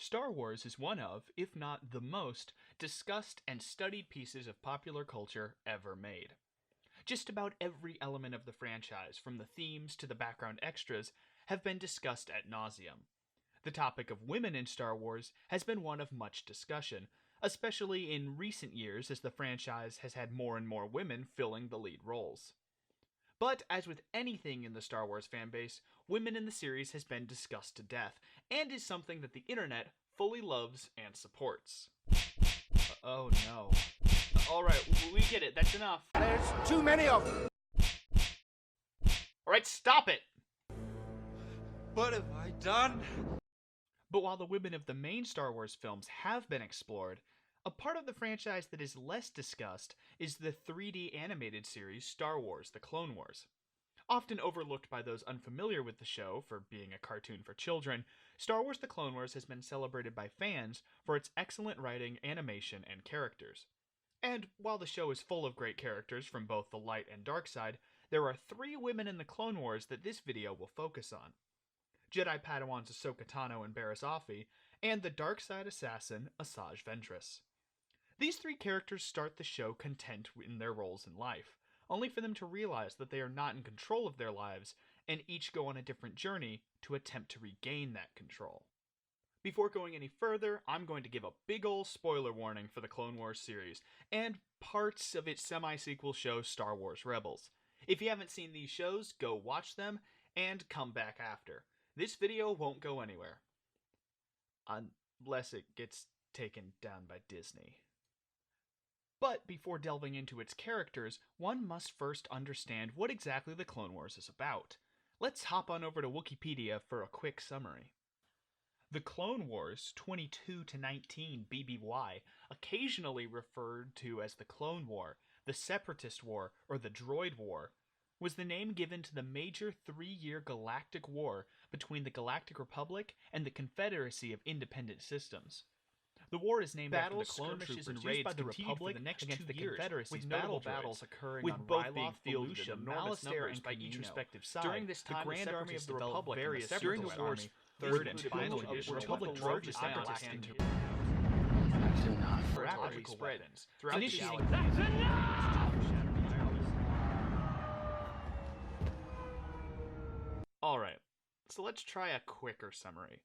Star Wars is one of, if not the most, discussed and studied pieces of popular culture ever made. Just about every element of the franchise, from the themes to the background extras, have been discussed ad nauseum. The topic of women in Star Wars has been one of much discussion, especially in recent years as the franchise has had more and more women filling the lead roles. But as with anything in the Star Wars fanbase, women in the series has been discussed to death, and is something that the internet fully loves and supports. Oh no. Alright, we get it, that's enough. There's too many of them. Alright, stop it! What have I done? But while the women of the main Star Wars films have been explored, a part of the franchise that is less discussed is the 3D animated series Star Wars: The Clone Wars. Often overlooked by those unfamiliar with the show for being a cartoon for children, Star Wars: The Clone Wars has been celebrated by fans for its excellent writing, animation, and characters. And while the show is full of great characters from both the light and dark side, there are 3 women in the Clone Wars that this video will focus on. Jedi Padawans Ahsoka, Tano, and Barriss Offee, and the dark side assassin Asajj Ventress. These 3 characters start the show content in their roles in life, only for them to realize that they are not in control of their lives, and each go on a different journey to attempt to regain that control. Before going any further, I'm going to give a big ol' spoiler warning for the Clone Wars series, and parts of its semi-sequel show Star Wars Rebels. If you haven't seen these shows, go watch them, and come back after. This video won't go anywhere. Unless it gets taken down by Disney. But before delving into its characters, one must first understand what exactly the Clone Wars is about. Let's hop on over to Wikipedia for a quick summary. The Clone Wars 22-19 BBY, occasionally referred to as the Clone War, the Separatist War, or the Droid War, was the name given to the major 3-year galactic war between the Galactic Republic and the Confederacy of Independent Systems. The war is named after the clone troopers and raids by the Republic against the Confederacy, with notable battles occurring with on both being fielded in enormous numbers by each respective side. During this time, the Grand Army of the Republic various during the war's third and final edition, the Republic drove the Separatists into That's enough. rapidly spread throughout the galaxy. That's enough! Alright, so let's try a quicker summary.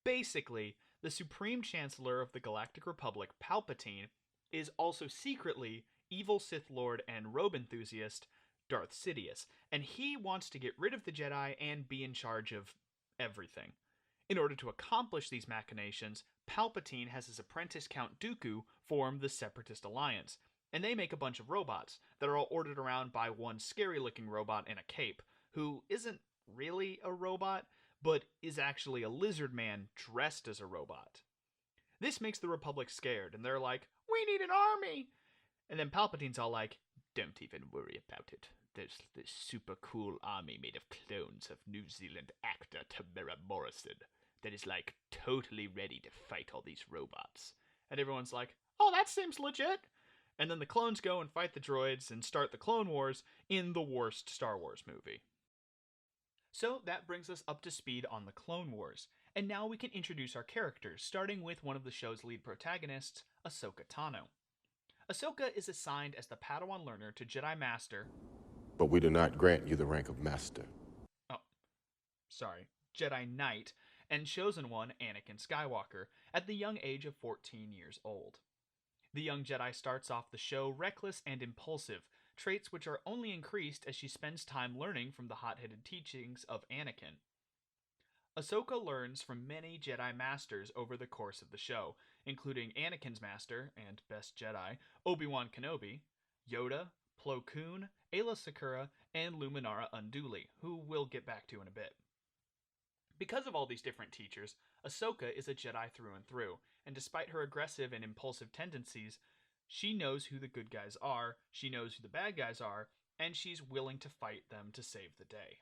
Basically, the Supreme Chancellor of the Galactic Republic, Palpatine, is also secretly evil Sith Lord and robe enthusiast Darth Sidious, and he wants to get rid of the Jedi and be in charge of everything. In order to accomplish these machinations, Palpatine has his apprentice Count Dooku form the Separatist Alliance, and they make a bunch of robots that are all ordered around by one scary-looking robot in a cape, who isn't really a robot, but is actually a lizard man dressed as a robot. This makes the Republic scared, and they're like, "We need an army!" And then Palpatine's all like, "Don't even worry about it. There's this super cool army made of clones of New Zealand actor Tamara Morrison that is like totally ready to fight all these robots." And everyone's like, "Oh, that seems legit!" And then the clones go and fight the droids and start the Clone Wars in the worst Star Wars movie. So that brings us up to speed on the Clone Wars, and now we can introduce our characters, starting with one of the show's lead protagonists, Ahsoka Tano. Ahsoka is assigned as the Padawan learner to Jedi Master... But we do not grant you the rank of Master. Jedi Knight, and Chosen One, Anakin Skywalker, at the young age of 14 years old. The young Jedi starts off the show reckless and impulsive, traits which are only increased as she spends time learning from the hot-headed teachings of Anakin. Ahsoka learns from many Jedi Masters over the course of the show, including Anakin's master and best Jedi, Obi-Wan Kenobi, Yoda, Plo Koon, Aayla Secura, and Luminara Unduli, who we'll get back to in a bit. Because of all these different teachers, Ahsoka is a Jedi through and through, and despite her aggressive and impulsive tendencies, she knows who the good guys are, she knows who the bad guys are, and she's willing to fight them to save the day.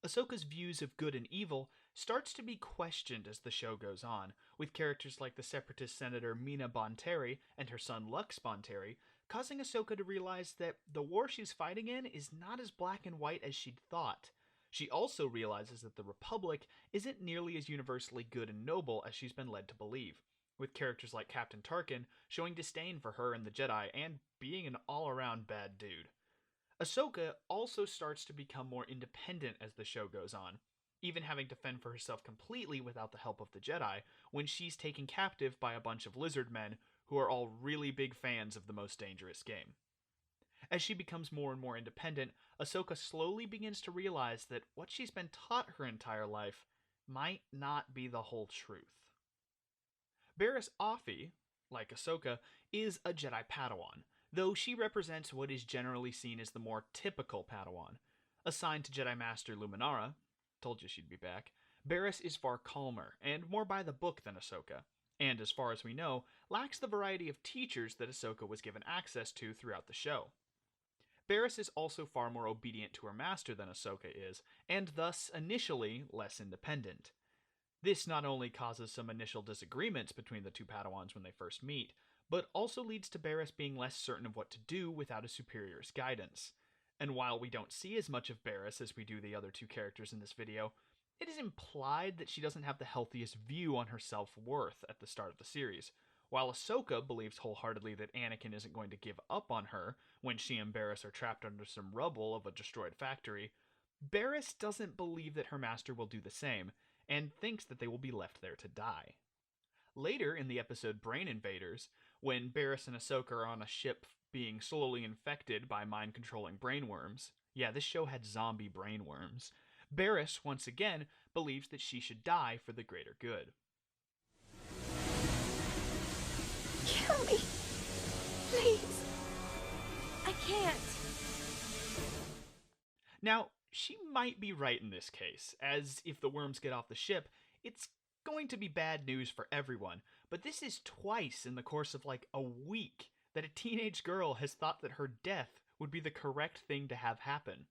Ahsoka's views of good and evil starts to be questioned as the show goes on, with characters like the Separatist Senator Mina Bonteri and her son Lux Bonteri causing Ahsoka to realize that the war she's fighting in is not as black and white as she'd thought. She also realizes that the Republic isn't nearly as universally good and noble as she's been led to believe, with characters like Captain Tarkin showing disdain for her and the Jedi and being an all-around bad dude. Ahsoka also starts to become more independent as the show goes on, even having to fend for herself completely without the help of the Jedi when she's taken captive by a bunch of lizard men who are all really big fans of the most dangerous game. As she becomes more and more independent, Ahsoka slowly begins to realize that what she's been taught her entire life might not be the whole truth. Barriss Offee, like Ahsoka, is a Jedi Padawan, though she represents what is generally seen as the more typical Padawan. Assigned to Jedi Master Luminara, told you she'd be back, Barriss is far calmer and more by the book than Ahsoka, and as far as we know, lacks the variety of teachers that Ahsoka was given access to throughout the show. Barriss is also far more obedient to her master than Ahsoka is, and thus initially less independent. This not only causes some initial disagreements between the two Padawans when they first meet, but also leads to Barriss being less certain of what to do without a superior's guidance. And while we don't see as much of Barriss as we do the other two characters in this video, it is implied that she doesn't have the healthiest view on her self-worth at the start of the series. While Ahsoka believes wholeheartedly that Anakin isn't going to give up on her when she and Barriss are trapped under some rubble of a destroyed factory, Barriss doesn't believe that her master will do the same, and thinks that they will be left there to die. Later in the episode Brain Invaders, when Barriss and Ahsoka are on a ship being slowly infected by mind-controlling brainworms, yeah, this show had zombie brainworms, Barriss once again believes that she should die for the greater good. Kill me. Please. I can't. Now, she might be right in this case, as if the worms get off the ship, it's going to be bad news for everyone, but this is twice in the course of like a week that a teenage girl has thought that her death would be the correct thing to have happen.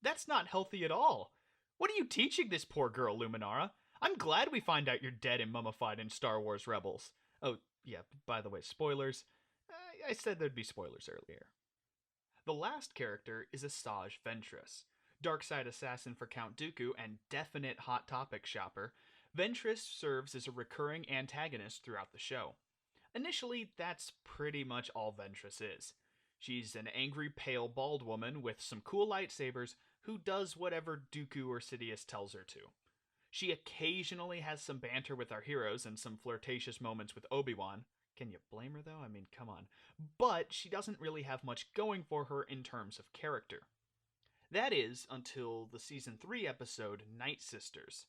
That's not healthy at all. What are you teaching this poor girl, Luminara? I'm glad we find out you're dead and mummified in Star Wars Rebels. Oh, yeah, by the way, spoilers. I said there'd be spoilers earlier. The last character is Asajj Ventress. Darkside assassin for Count Dooku and definite Hot Topic shopper, Ventress serves as a recurring antagonist throughout the show. Initially, that's pretty much all Ventress is. She's an angry, pale, bald woman with some cool lightsabers who does whatever Dooku or Sidious tells her to. She occasionally has some banter with our heroes and some flirtatious moments with Obi-Wan. Can you blame her, though? I mean, come on. But she doesn't really have much going for her in terms of character. That is, until the Season 3 episode, Night Sisters.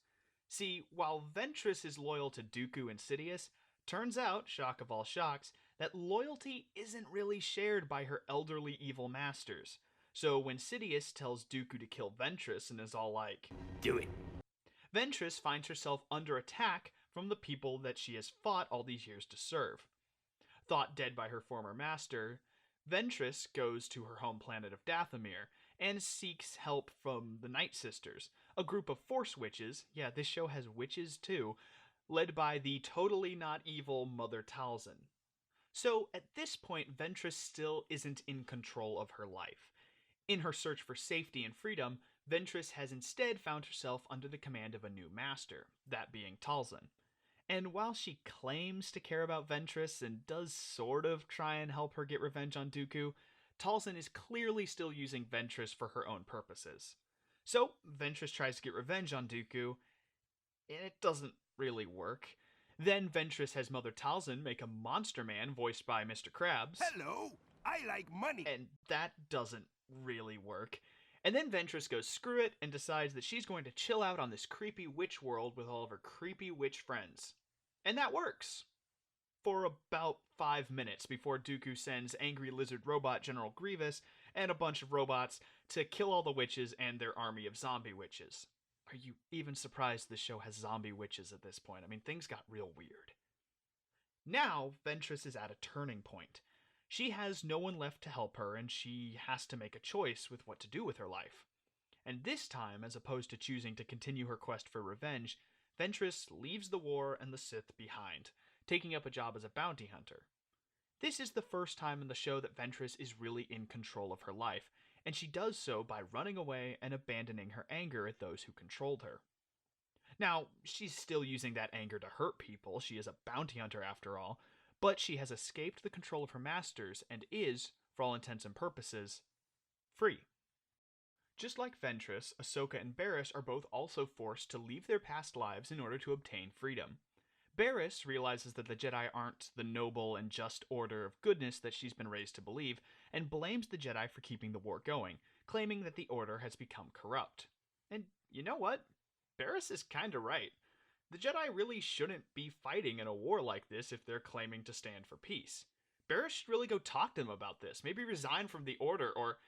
See, while Ventress is loyal to Dooku and Sidious, turns out, shock of all shocks, that loyalty isn't really shared by her elderly evil masters. So when Sidious tells Dooku to kill Ventress and is all like, "Do it," Ventress finds herself under attack from the people that she has fought all these years to serve. Thought dead by her former master, Ventress goes to her home planet of Dathomir and seeks help from the Night Sisters, a group of Force witches, yeah, this show has witches too, led by the totally not evil Mother Talzin. So at this point, Ventress still isn't in control of her life. In her search for safety and freedom, Ventress has instead found herself under the command of a new master, that being Talzin. And while she claims to care about Ventress and does sort of try and help her get revenge on Dooku, Talzin is clearly still using Ventress for her own purposes. So, Ventress tries to get revenge on Dooku, and it doesn't really work. Then Ventress has Mother Talzin make a monster man voiced by Mr. Krabs. Hello, I like money. And that doesn't really work. And then Ventress goes screw it and decides that she's going to chill out on this creepy witch world with all of her creepy witch friends. And that works. For about 5 minutes before Dooku sends angry lizard robot General Grievous and a bunch of robots to kill all the witches and their army of zombie witches. Are you even surprised this show has zombie witches at this point? I mean, things got real weird. Now, Ventress is at a turning point. She has no one left to help her, and she has to make a choice with what to do with her life. And this time, as opposed to choosing to continue her quest for revenge, Ventress leaves the war and the Sith behind, taking up a job as a bounty hunter. This is the first time in the show that Ventress is really in control of her life, and she does so by running away and abandoning her anger at those who controlled her. Now, she's still using that anger to hurt people, she is a bounty hunter after all, but she has escaped the control of her masters and is, for all intents and purposes, free. Just like Ventress, Ahsoka and Barriss are both also forced to leave their past lives in order to obtain freedom. Barriss realizes that the Jedi aren't the noble and just order of goodness that she's been raised to believe, and blames the Jedi for keeping the war going, claiming that the order has become corrupt. And you know what? Barriss is kinda right. The Jedi really shouldn't be fighting in a war like this if they're claiming to stand for peace. Barriss should really go talk to them about this, maybe resign from the order, or...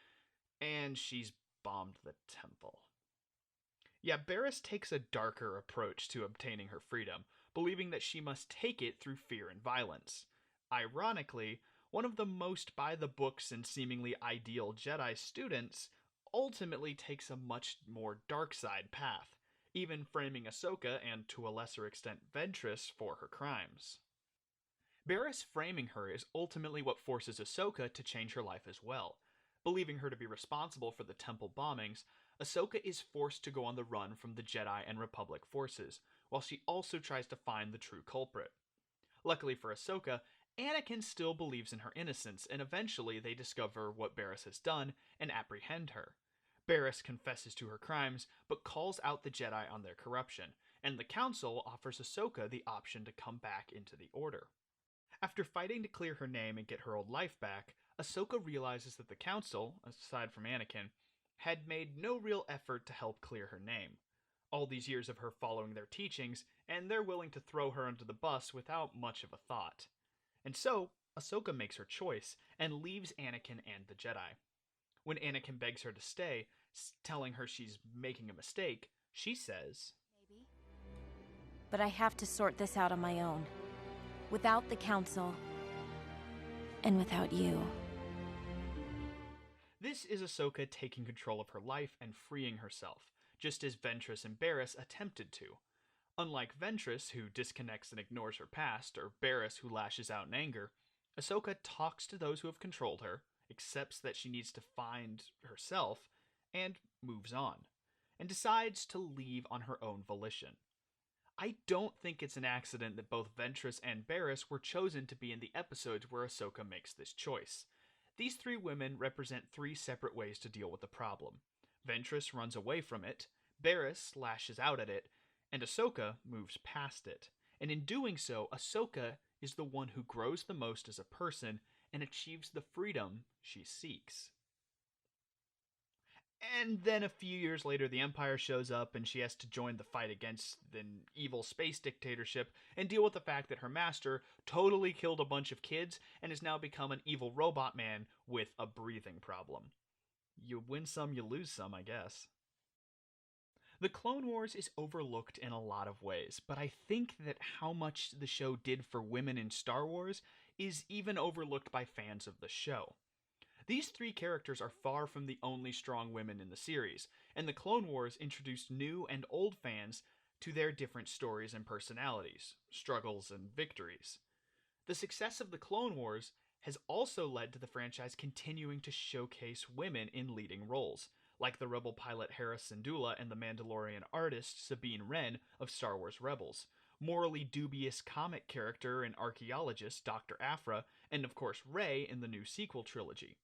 And she's bombed the temple. Yeah, Barriss takes a darker approach to obtaining her freedom, believing that she must take it through fear and violence. Ironically, one of the most by-the-books and seemingly ideal Jedi students ultimately takes a much more dark side path, even framing Ahsoka and, to a lesser extent, Ventress for her crimes. Barriss framing her is ultimately what forces Ahsoka to change her life as well. Believing her to be responsible for the temple bombings, Ahsoka is forced to go on the run from the Jedi and Republic forces, while she also tries to find the true culprit. Luckily for Ahsoka, Anakin still believes in her innocence, and eventually they discover what Barriss has done and apprehend her. Barriss confesses to her crimes, but calls out the Jedi on their corruption, and the Council offers Ahsoka the option to come back into the Order. After fighting to clear her name and get her old life back, Ahsoka realizes that the Council, aside from Anakin, had made no real effort to help clear her name. All these years of her following their teachings, and they're willing to throw her under the bus without much of a thought. And so, Ahsoka makes her choice, and leaves Anakin and the Jedi. When Anakin begs her to stay, telling her she's making a mistake, she says, Maybe. But I have to sort this out on my own. Without the Council. And without you. This is Ahsoka taking control of her life and freeing herself, just as Ventress and Barriss attempted to. Unlike Ventress, who disconnects and ignores her past, or Barriss, who lashes out in anger, Ahsoka talks to those who have controlled her, accepts that she needs to find herself, and moves on, and decides to leave on her own volition. I don't think it's an accident that both Ventress and Barriss were chosen to be in the episodes where Ahsoka makes this choice. These three women represent three separate ways to deal with the problem. Ventress runs away from it, Barriss lashes out at it, and Ahsoka moves past it. And in doing so, Ahsoka is the one who grows the most as a person and achieves the freedom she seeks. And then a few years later, the Empire shows up and she has to join the fight against an evil space dictatorship and deal with the fact that her master totally killed a bunch of kids and has now become an evil robot man with a breathing problem. You win some, you lose some, I guess. The Clone Wars is overlooked in a lot of ways, but I think that how much the show did for women in Star Wars is even overlooked by fans of the show. These three characters are far from the only strong women in the series, and the Clone Wars introduced new and old fans to their different stories and personalities, struggles and victories. The success of the Clone Wars has also led to the franchise continuing to showcase women in leading roles, like the Rebel pilot Hera Syndulla and the Mandalorian artist Sabine Wren of Star Wars Rebels, morally dubious comic character and archaeologist Dr. Aphra, and of course Rey in the new sequel trilogy.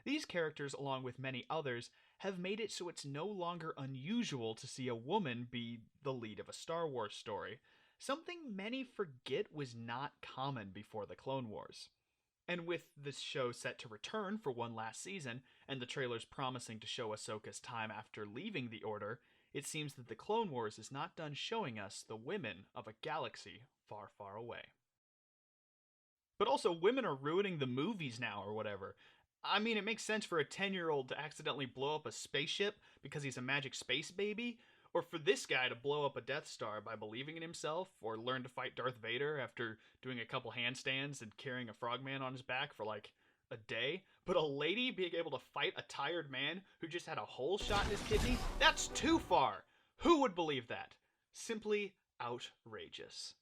These characters, along with many others, have made it so it's no longer unusual to see a woman be the lead of a Star Wars story, something many forget was not common before the Clone Wars. And with this show set to return for one last season, and the trailers promising to show Ahsoka's time after leaving the Order, it seems that the Clone Wars is not done showing us the women of a galaxy far, far away. But also, women are ruining the movies now or whatever. I mean, it makes sense for a 10-year-old to accidentally blow up a spaceship because he's a magic space baby, or for this guy to blow up a Death Star by believing in himself, or learn to fight Darth Vader after doing a couple handstands and carrying a frogman on his back for like a day. But a lady being able to fight a tired man who just had a hole shot in his kidney? That's too far! Who would believe that? Simply outrageous.